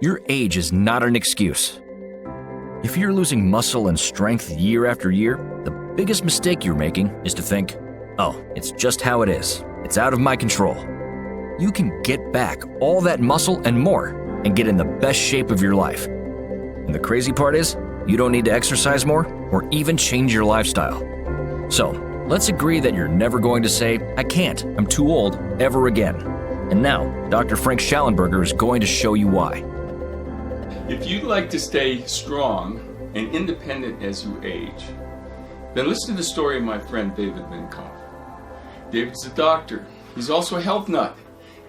Your age is not an excuse. If you're losing muscle and strength year after year, the biggest mistake you're making is to think, oh, it's just how it is. It's out of my control. You can get back all that muscle and more and get in the best shape of your life. And the crazy part is, you don't need to exercise more or even change your lifestyle. So, let's agree that you're never going to say, I can't, I'm too old, ever again. And now, Dr. Frank Schallenberger is going to show you why. If you'd like to stay strong and independent as you age, then listen to the story of my friend David Minkoff. David's a doctor. He's also a health nut.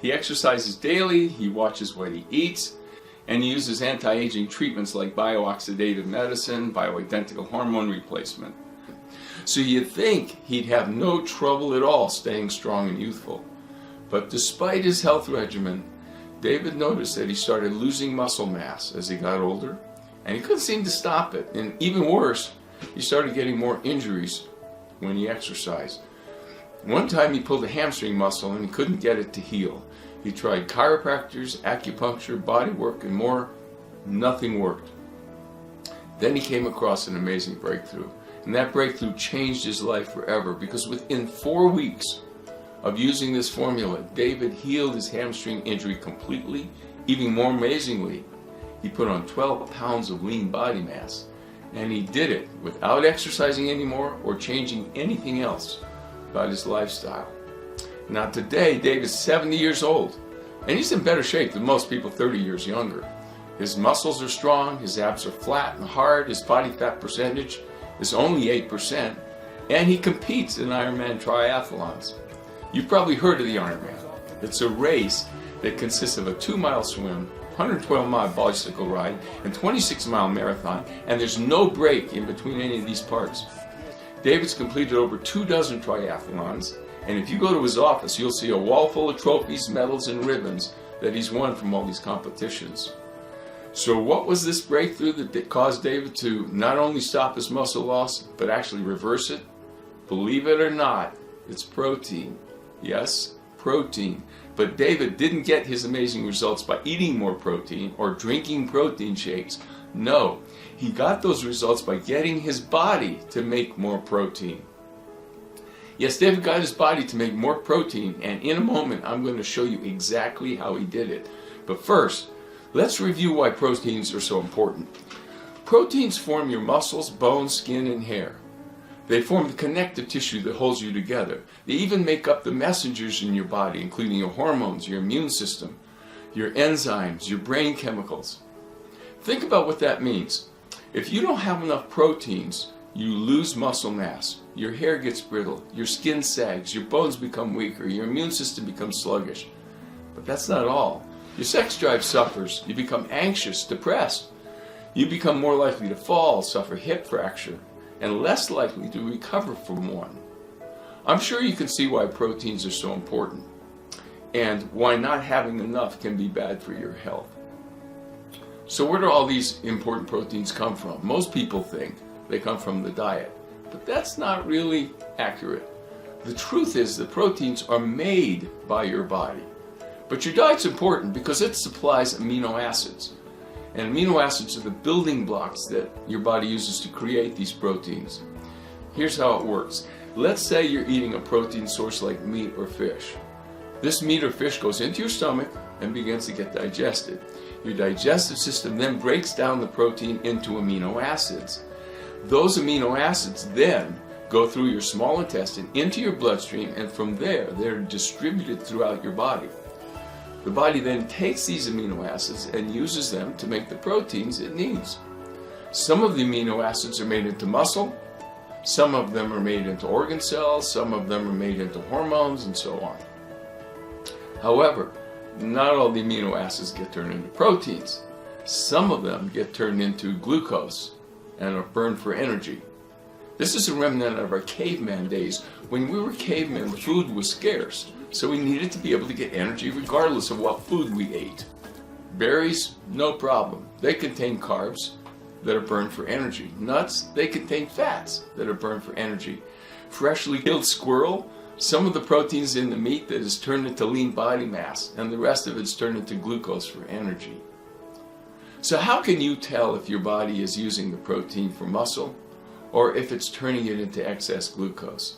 He exercises daily, he watches what he eats, and he uses anti-aging treatments like biooxidative medicine, bioidentical hormone replacement. So you'd think he'd have no trouble at all staying strong and youthful. But despite his health regimen, David noticed that he started losing muscle mass as he got older, and he couldn't seem to stop it. And even worse, he started getting more injuries when he exercised. One time he pulled a hamstring muscle and he couldn't get it to heal. He tried chiropractors, acupuncture, body work, and more. Nothing worked. Then he came across an amazing breakthrough. And that breakthrough changed his life forever, because within 4 weeks of using this formula, David healed his hamstring injury completely. Even more amazingly, he put on 12 pounds of lean body mass. And he did it without exercising anymore or changing anything else about his lifestyle. Now today, David's 70 years old, and he's in better shape than most people 30 years younger. His muscles are strong, his abs are flat and hard, his body fat percentage is only 8%, and he competes in Ironman triathlons. You've probably heard of the Ironman. It's a race that consists of a 2-mile swim, 112-mile bicycle ride, and 26-mile marathon, and there's no break in between any of these parts. David's completed over 24 triathlons, and if you go to his office, you'll see a wall full of trophies, medals, and ribbons that he's won from all these competitions. So what was this breakthrough that caused David to not only stop his muscle loss, but actually reverse it? Believe it or not, it's protein. Yes, protein. But David didn't get his amazing results by eating more protein or drinking protein shakes. No, he got those results by getting his body to make more protein. Yes, David got his body to make more protein, and in a moment I'm going to show you exactly how he did it. But first, let's review why proteins are so important. Proteins form your muscles, bones, skin, and hair. They form the connective tissue that holds you together. They even make up the messengers in your body, including your hormones, your immune system, your enzymes, your brain chemicals. Think about what that means. If you don't have enough proteins, you lose muscle mass, your hair gets brittle, your skin sags, your bones become weaker, your immune system becomes sluggish. But that's not all. Your sex drive suffers, you become anxious, depressed. You become more likely to fall, suffer hip fracture, and less likely to recover from one. I'm sure you can see why proteins are so important, and why not having enough can be bad for your health. So where do all these important proteins come from? Most people think they come from the diet, but that's not really accurate. The truth is that proteins are made by your body. But your diet's important because it supplies amino acids. And amino acids are the building blocks that your body uses to create these proteins. Here's how it works. Let's say you're eating a protein source like meat or fish. This meat or fish goes into your stomach and begins to get digested. Your digestive system then breaks down the protein into amino acids. Those amino acids then go through your small intestine into your bloodstream, and from there they're distributed throughout your body. The body then takes these amino acids and uses them to make the proteins it needs. Some of the amino acids are made into muscle, some of them are made into organ cells, some of them are made into hormones, and so on. However, not all the amino acids get turned into proteins. Some of them get turned into glucose and are burned for energy. This is a remnant of our caveman days. When we were cavemen, food was scarce, so we needed to be able to get energy regardless of what food we ate. Berries, no problem. They contain carbs that are burned for energy. Nuts, they contain fats that are burned for energy. Freshly killed squirrel, some of the proteins in the meat that is turned into lean body mass, and the rest of it's turned into glucose for energy. So how can you tell if your body is using the protein for muscle or if it's turning it into excess glucose?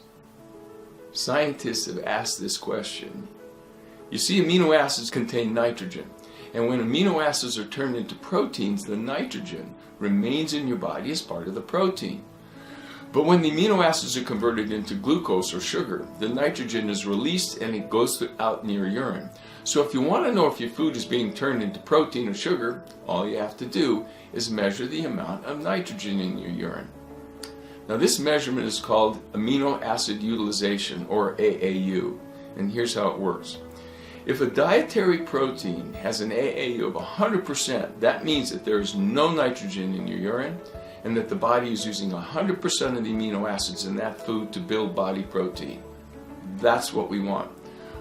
Scientists have asked this question. You see, amino acids contain nitrogen, and when amino acids are turned into proteins, the nitrogen remains in your body as part of the protein. But when the amino acids are converted into glucose or sugar, the nitrogen is released and it goes out in your urine. So if you want to know if your food is being turned into protein or sugar, all you have to do is measure the amount of nitrogen in your urine. Now this measurement is called amino acid utilization, or AAU, and here's how it works. If a dietary protein has an AAU of 100%, that means that there is no nitrogen in your urine and that the body is using 100% of the amino acids in that food to build body protein. That's what we want.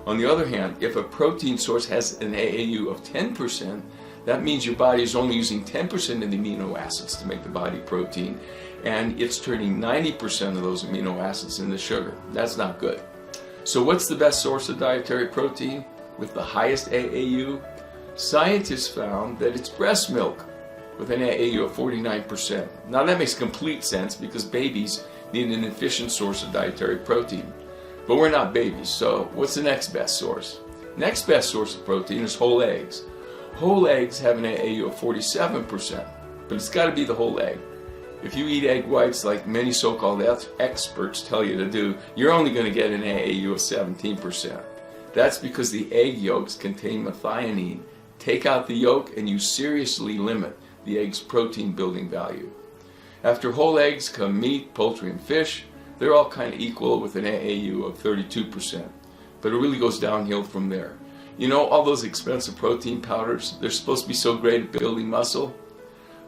On the other hand, if a protein source has an AAU of 10%, that means your body is only using 10% of the amino acids to make the body protein, and it's turning 90% of those amino acids into sugar. That's not good. So what's the best source of dietary protein with the highest AAU? Scientists found that it's breast milk with an AAU of 49%. Now that makes complete sense because babies need an efficient source of dietary protein. But we're not babies, so what's the next best source? Next best source of protein is whole eggs. Whole eggs have an AAU of 47%, but it's got to be the whole egg. If you eat egg whites like many so-called experts tell you to do, you're only going to get an AAU of 17%. That's because the egg yolks contain methionine. Take out the yolk and you seriously limit the egg's protein building value. After whole eggs come meat, poultry, and fish. They're all kind of equal with an AAU of 32%, but it really goes downhill from there. You know, all those expensive protein powders, they're supposed to be so great at building muscle,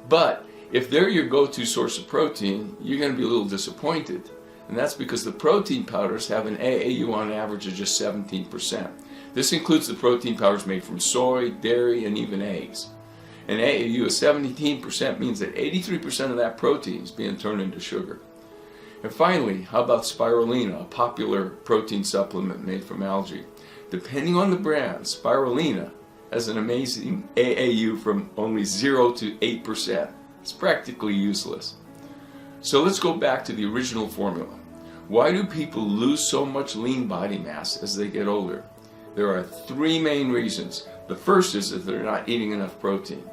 but if they're your go-to source of protein, you're going to be a little disappointed, and that's because the protein powders have an AAU on average of just 17%. This includes the protein powders made from soy, dairy, and even eggs. An AAU of 17% means that 83% of that protein is being turned into sugar. And finally, how about spirulina, a popular protein supplement made from algae? Depending on the brand, spirulina has an amazing AAU from only 0 to 8%. It's practically useless. So let's go back to the original formula. Why do people lose so much lean body mass as they get older? There are three main reasons. The first is that they're not eating enough protein.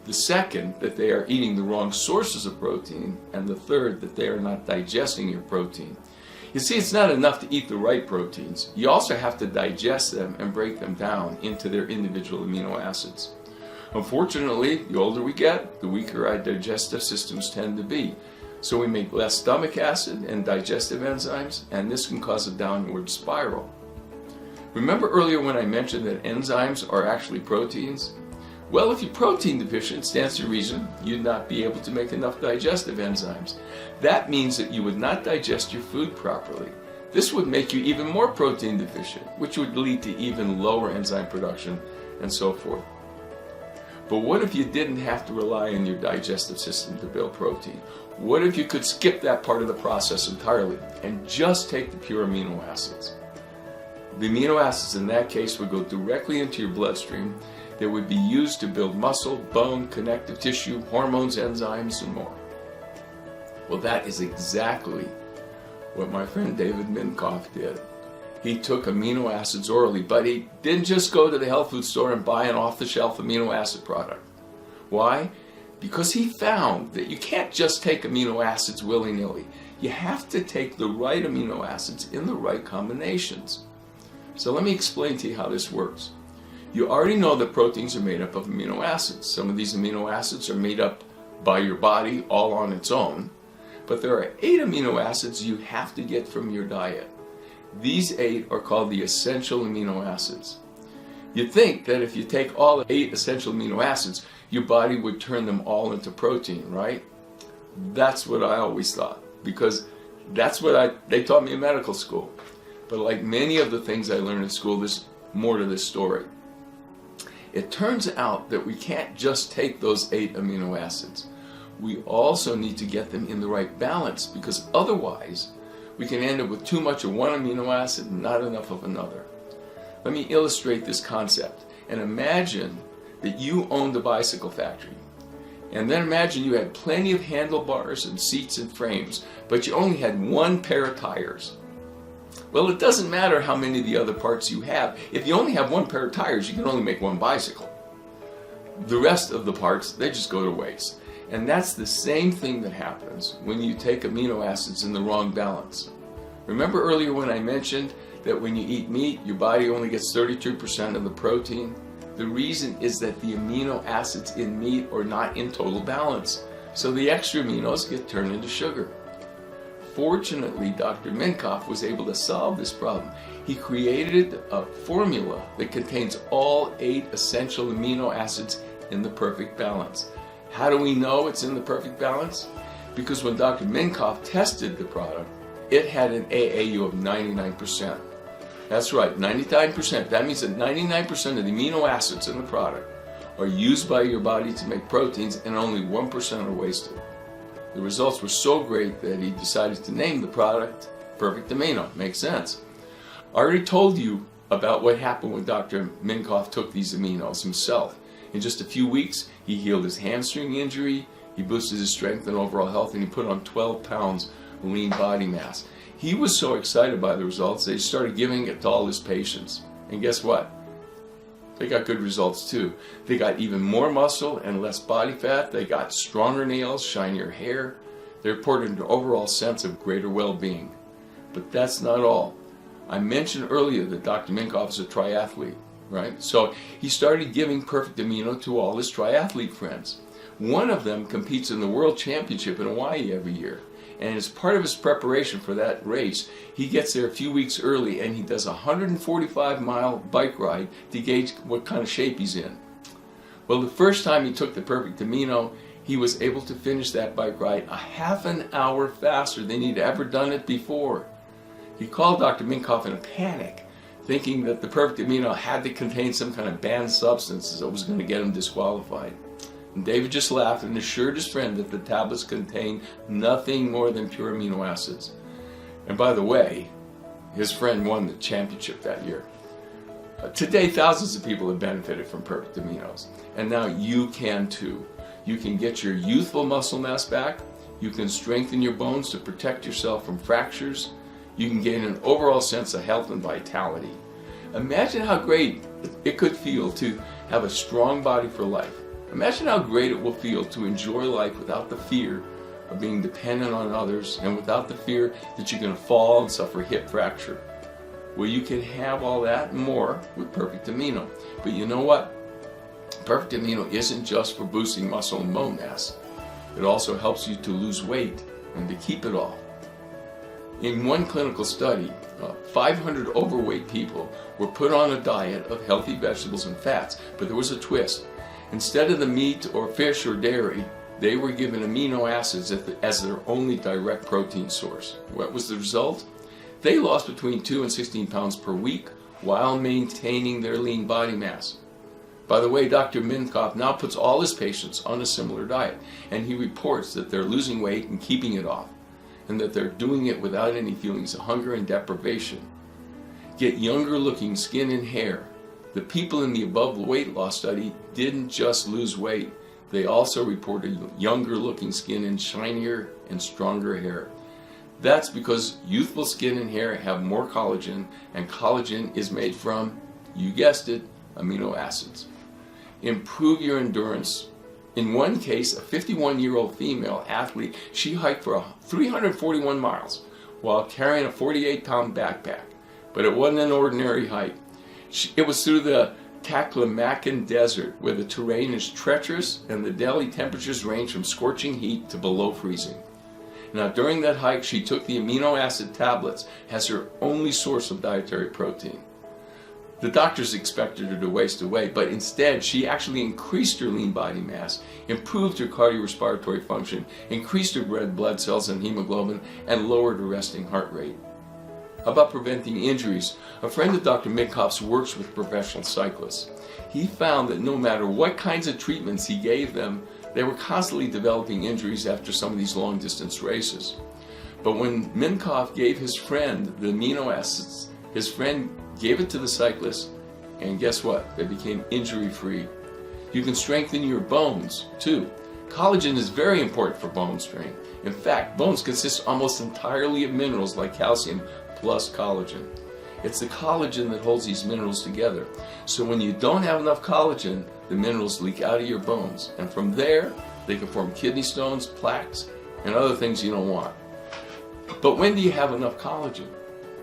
The second, that they are eating the wrong sources of protein. And the third, that they are not digesting your protein. You see, it's not enough to eat the right proteins. You also have to digest them and break them down into their individual amino acids. Unfortunately, the older we get, the weaker our digestive systems tend to be. So we make less stomach acid and digestive enzymes, and this can cause a downward spiral. Remember earlier when I mentioned that enzymes are actually proteins? Well, if you're protein deficient, it stands to reason you'd not be able to make enough digestive enzymes. That means that you would not digest your food properly. This would make you even more protein deficient, which would lead to even lower enzyme production and so forth. But what if you didn't have to rely on your digestive system to build protein? What if you could skip that part of the process entirely and just take the pure amino acids? The amino acids in that case would go directly into your bloodstream. They would be used to build muscle, bone, connective tissue, hormones, enzymes, and more. Well, that is exactly what my friend David Minkoff did. He took amino acids orally, but he didn't just go to the health food store and buy an off-the-shelf amino acid product. Why? Because he found that you can't just take amino acids willy-nilly. You have to take the right amino acids in the right combinations. So let me explain to you how this works. You already know that proteins are made up of amino acids. Some of these amino acids are made up by your body all on its own, but there are 8 amino acids you have to get from your diet. These 8 are called the essential amino acids. You'd think that if you take all 8 essential amino acids, your body would turn them all into protein, right? That's what I always thought, because that's what they taught me in medical school. But like many of the things I learned in school, there's more to this story. It turns out that we can't just take those 8 amino acids. We also need to get them in the right balance, because otherwise we can end up with too much of one amino acid and not enough of another. Let me illustrate this concept. And imagine that you owned a bicycle factory. And then imagine you had plenty of handlebars and seats and frames, but you only had one pair of tires. Well, it doesn't matter how many of the other parts you have. If you only have one pair of tires, you can only make one bicycle. The rest of the parts, they just go to waste. And that's the same thing that happens when you take amino acids in the wrong balance. Remember earlier when I mentioned that when you eat meat, your body only gets 32% of the protein? The reason is that the amino acids in meat are not in total balance. So the extra aminos get turned into sugar. Fortunately, Dr. Minkoff was able to solve this problem. He created a formula that contains all 8 essential amino acids in the perfect balance. How do we know it's in the perfect balance? Because when Dr. Minkoff tested the product, it had an AAU of 99%. That's right, 99%. That means that 99% of the amino acids in the product are used by your body to make proteins and only 1% are wasted. The results were so great that he decided to name the product Perfect Amino. Makes sense. I already told you about what happened when Dr. Minkoff took these aminos himself. In just a few weeks, he healed his hamstring injury, he boosted his strength and overall health, and he put on 12 pounds of lean body mass. He was so excited by the results that he started giving it to all his patients. And guess what? They got good results too. They got even more muscle and less body fat. They got stronger nails, shinier hair. They reported an overall sense of greater well-being. But that's not all. I mentioned earlier that Dr. Minkoff is a triathlete, right? So he started giving Perfect Amino to all his triathlete friends. One of them competes in the World Championship in Hawaii every year. And as part of his preparation for that race, he gets there a few weeks early and he does a 145-mile bike ride to gauge what kind of shape he's in. Well, the first time he took the Perfect Amino, he was able to finish that bike ride a half an hour faster than he'd ever done it before. He called Dr. Minkoff in a panic, thinking that the Perfect Amino had to contain some kind of banned substance that was going to get him disqualified. And David just laughed and assured his friend that the tablets contained nothing more than pure amino acids. And by the way, his friend won the championship that year. Today, thousands of people have benefited from Perfect Aminos, and now you can too. You can get your youthful muscle mass back, you can strengthen your bones to protect yourself from fractures, you can gain an overall sense of health and vitality. Imagine how great it could feel to have a strong body for life. Imagine how great it will feel to enjoy life without the fear of being dependent on others and without the fear that you're going to fall and suffer hip fracture. Well, you can have all that and more with Perfect Amino. But you know what? Perfect Amino isn't just for boosting muscle and bone mass. It also helps you to lose weight and to keep it off. In one clinical study, 500 overweight people were put on a diet of healthy vegetables and fats, but there was a twist. Instead of the meat or fish or dairy, they were given amino acids as their only direct protein source. What was the result? They lost between 2 and 16 pounds per week while maintaining their lean body mass. By the way, Dr. Minkoff now puts all his patients on a similar diet, and he reports that they're losing weight and keeping it off, and that they're doing it without any feelings of hunger and deprivation. Get younger looking skin and hair. The people in the above weight loss study didn't just lose weight, they also reported younger looking skin and shinier and stronger hair. That's because youthful skin and hair have more collagen, and collagen is made from, you guessed it, amino acids. Improve your endurance. In one case, a 51-year-old female athlete, she hiked for 341 miles while carrying a 48-pound backpack. But it wasn't an ordinary hike. It was through the Taklamakan Desert, where the terrain is treacherous and the daily temperatures range from scorching heat to below freezing. Now, during that hike, she took the amino acid tablets as her only source of dietary protein. The doctors expected her to waste away, but instead she actually increased her lean body mass, improved her cardiorespiratory function, increased her red blood cells and hemoglobin, and lowered her resting heart rate. How about preventing injuries? A friend of Dr. Minkoff's works with professional cyclists. He found that no matter what kinds of treatments he gave them, they were constantly developing injuries after some of these long-distance races. But when Minkoff gave his friend the amino acids, his friend gave it to the cyclist, and guess what? They became injury-free. You can strengthen your bones, too. Collagen is very important for bone strength. In fact, bones consist almost entirely of minerals like calcium plus collagen. It's the collagen that holds these minerals together. So when you don't have enough collagen, the minerals leak out of your bones. And from there, they can form kidney stones, plaques, and other things you don't want. But when do you have enough collagen?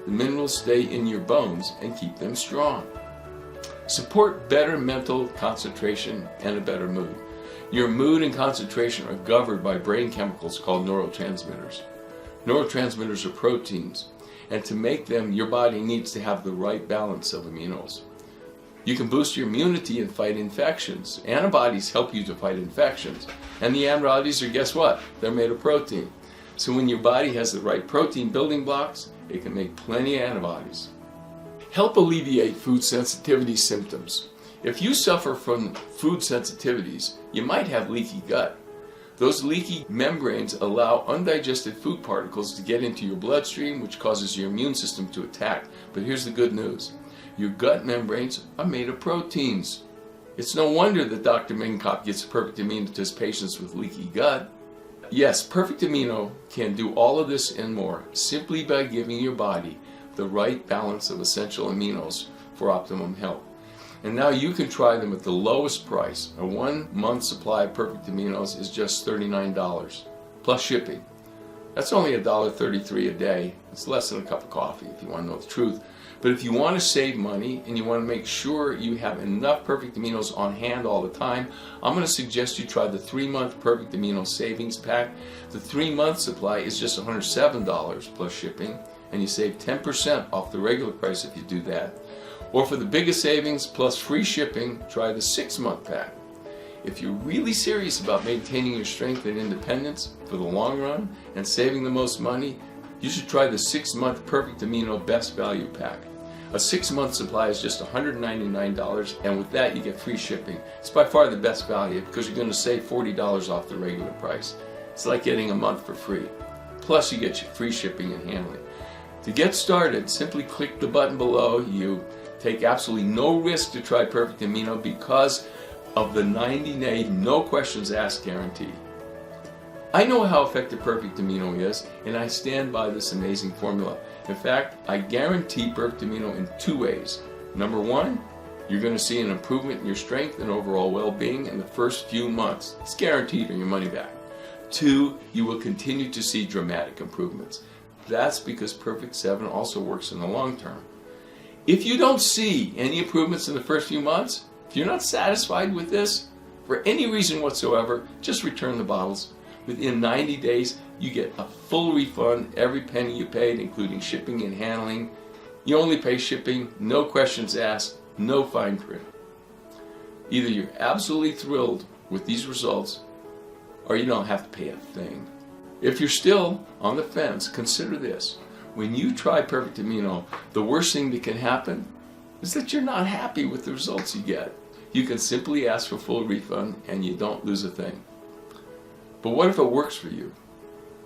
The minerals stay in your bones and keep them strong. Support better mental concentration and a better mood. Your mood and concentration are governed by brain chemicals called neurotransmitters. Neurotransmitters are proteins, and to make them, your body needs to have the right balance of aminos. You can boost your immunity and fight infections. Antibodies help you to fight infections. And the antibodies are, guess what? They're made of protein. So when your body has the right protein building blocks, it can make plenty of antibodies. Help alleviate food sensitivity symptoms. If you suffer from food sensitivities, you might have leaky gut. Those leaky membranes allow undigested food particles to get into your bloodstream, which causes your immune system to attack. But here's the good news. Your gut membranes are made of proteins. It's no wonder that Dr. Minkoff gives Perfect Amino to his patients with leaky gut. Yes, Perfect Amino can do all of this and more simply by giving your body the right balance of essential aminos for optimum health. And now you can try them at the lowest price. A 1 month supply of Perfect Aminos is just $39, plus shipping. That's only $1.33 a day. It's less than a cup of coffee if you want to know the truth. But if you want to save money and you want to make sure you have enough Perfect Aminos on hand all the time, I'm going to suggest you try the 3-month Perfect Amino Savings Pack. The 3-month supply is just $107 plus shipping, and you save 10% off the regular price if you do that. Or for the biggest savings plus free shipping, try the 6-month pack. If you're really serious about maintaining your strength and independence for the long run and saving the most money, you should try the 6-month Perfect Amino Best Value Pack. A 6-month supply is just $199, and with that you get free shipping. It's by far the best value because you're going to save $40 off the regular price. It's like getting a month for free. Plus you get your free shipping and handling. To get started, simply click the button below. You take absolutely no risk to try Perfect Amino because of the 90-day no questions asked guarantee. I know how effective Perfect Amino is, and I stand by this amazing formula. In fact, I guarantee Perfect Amino in 2 ways. Number 1, you're going to see an improvement in your strength and overall well-being in the first few months. It's guaranteed or your money back. 2, you will continue to see dramatic improvements. That's because Perfect 7 also works in the long term. If you don't see any improvements in the first few months, if you're not satisfied with this, for any reason whatsoever, just return the bottles. Within 90 days, you get a full refund, every penny you paid, including shipping and handling. You only pay shipping, no questions asked, no fine print. Either you're absolutely thrilled with these results, or you don't have to pay a thing. If you're still on the fence, consider this. When you try Perfect Amino, the worst thing that can happen is that you're not happy with the results you get. You can simply ask for full refund and you don't lose a thing. But what if it works for you?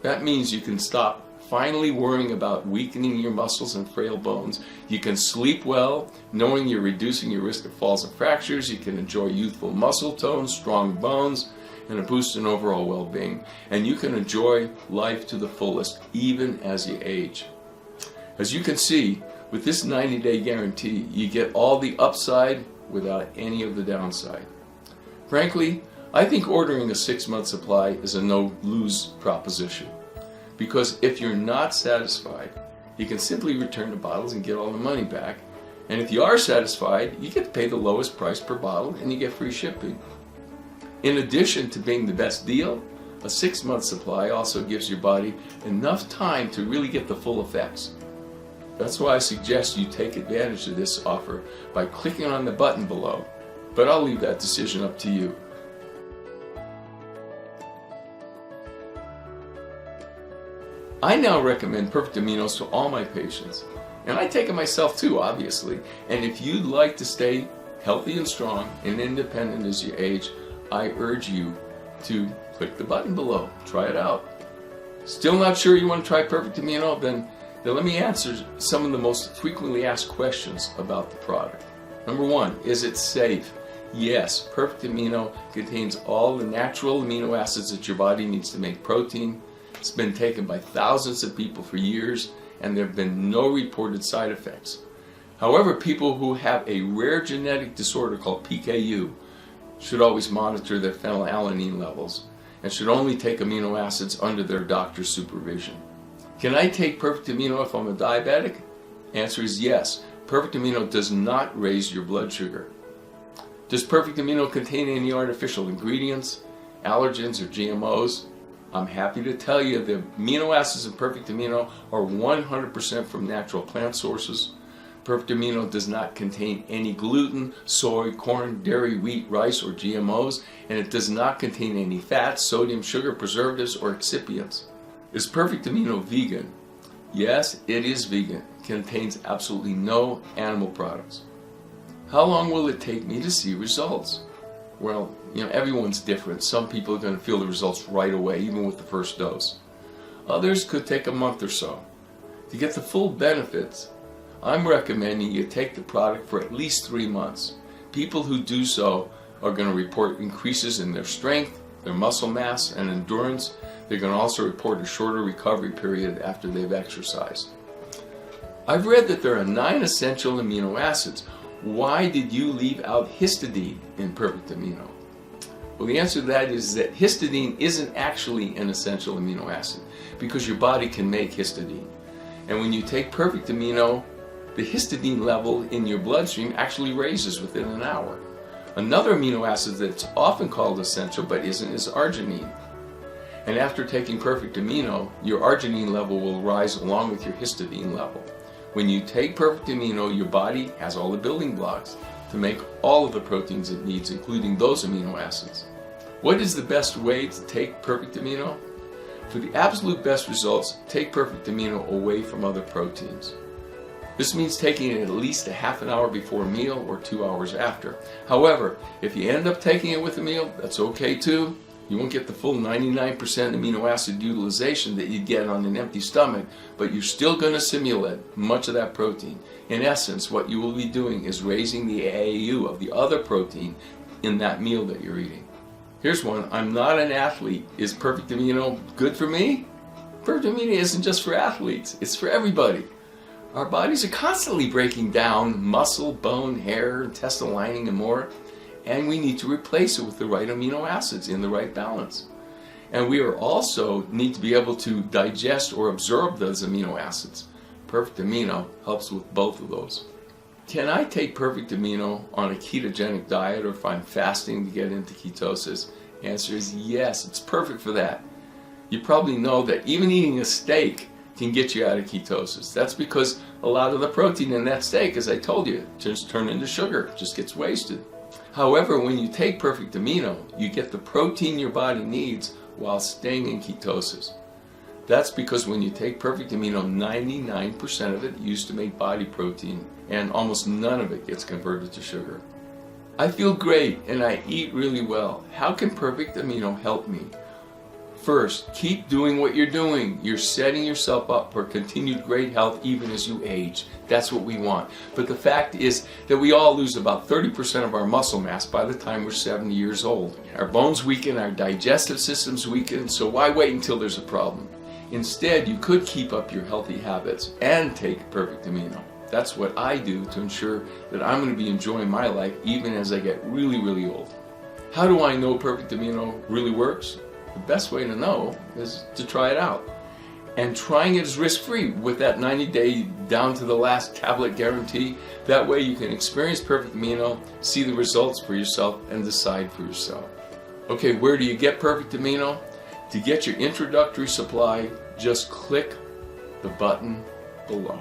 That means you can stop finally worrying about weakening your muscles and frail bones. You can sleep well, knowing you're reducing your risk of falls and fractures. You can enjoy youthful muscle tone, strong bones, and a boost in overall well-being. And you can enjoy life to the fullest, even as you age. As you can see, with this 90-day guarantee, you get all the upside without any of the downside. Frankly, I think ordering a 6-month supply is a no-lose proposition. Because if you're not satisfied, you can simply return the bottles and get all the money back. And if you are satisfied, you get to pay the lowest price per bottle and you get free shipping. In addition to being the best deal, a 6-month supply also gives your body enough time to really get the full effects. That's why I suggest you take advantage of this offer by clicking on the button below. But I'll leave that decision up to you. I now recommend Perfect Aminos to all my patients, and I take it myself too, obviously. And if you'd like to stay healthy and strong and independent as you age, I urge you to click the button below. Try it out. Still not sure you want to try Perfect Amino? Then let me answer some of the most frequently asked questions about the product. Number 1, is it safe? Yes, Perfect Amino contains all the natural amino acids that your body needs to make protein. It's been taken by thousands of people for years, and there have been no reported side effects. However, people who have a rare genetic disorder called PKU should always monitor their phenylalanine levels and should only take amino acids under their doctor's supervision. Can I take Perfect Amino if I'm a diabetic? Answer is yes. Perfect Amino does not raise your blood sugar. Does Perfect Amino contain any artificial ingredients, allergens, or GMOs? I'm happy to tell you the amino acids in Perfect Amino are 100% from natural plant sources. Perfect Amino does not contain any gluten, soy, corn, dairy, wheat, rice, or GMOs, and it does not contain any fat, sodium, sugar, preservatives, or excipients. Is Perfect Amino vegan? Yes, it is vegan. It contains absolutely no animal products. How long will it take me to see results? Well, everyone's different. Some people are going to feel the results right away, even with the first dose. Others could take a month or so. To get the full benefits, I'm recommending you take the product for at least 3 months. People who do so are going to report increases in their strength, their muscle mass, and endurance. They're going to also report a shorter recovery period after they've exercised. I've read that there are 9 essential amino acids. Why did you leave out histidine in Perfect Amino? Well, the answer to that is that histidine isn't actually an essential amino acid because your body can make histidine. And when you take Perfect Amino, the histidine level in your bloodstream actually raises within an hour. Another amino acid that's often called essential but isn't is arginine. And after taking Perfect Amino, your arginine level will rise along with your histidine level. When you take Perfect Amino, your body has all the building blocks to make all of the proteins it needs, including those amino acids. What is the best way to take Perfect Amino? For the absolute best results, take Perfect Amino away from other proteins. This means taking it at least a half an hour before a meal or 2 hours after. However, if you end up taking it with a meal, that's okay too. You won't get the full 99% amino acid utilization that you'd get on an empty stomach, but you're still going to simulate much of that protein. In essence, what you will be doing is raising the AAU of the other protein in that meal that you're eating. Here's one. I'm not an athlete. Is Perfect Amino good for me? Perfect Amino isn't just for athletes. It's for everybody. Our bodies are constantly breaking down muscle, bone, hair, intestinal lining, and more. And we need to replace it with the right amino acids in the right balance. And we are also need to be able to digest or absorb those amino acids. Perfect Amino helps with both of those. Can I take Perfect Amino on a ketogenic diet or if I'm fasting to get into ketosis? The answer is yes, it's perfect for that. You probably know that even eating a steak can get you out of ketosis. That's because a lot of the protein in that steak, as I told you, just turns into sugar, it just gets wasted. However, when you take Perfect Amino, you get the protein your body needs while staying in ketosis. That's because when you take Perfect Amino, 99% of it used to make body protein, and almost none of it gets converted to sugar. I feel great and I eat really well. How can Perfect Amino help me? First, keep doing what you're doing. You're setting yourself up for continued great health even as you age. That's what we want. But the fact is that we all lose about 30% of our muscle mass by the time we're 70 years old. Our bones weaken, our digestive systems weaken, so why wait until there's a problem? Instead, you could keep up your healthy habits and take Perfect Amino. That's what I do to ensure that I'm going to be enjoying my life even as I get really, really old. How do I know Perfect Amino really works? The best way to know is to try it out. And trying it is risk-free with that 90-day down to the last tablet guarantee. That way you can experience Perfect Amino, see the results for yourself, and decide for yourself. Okay, where do you get Perfect Amino? To get your introductory supply, just click the button below.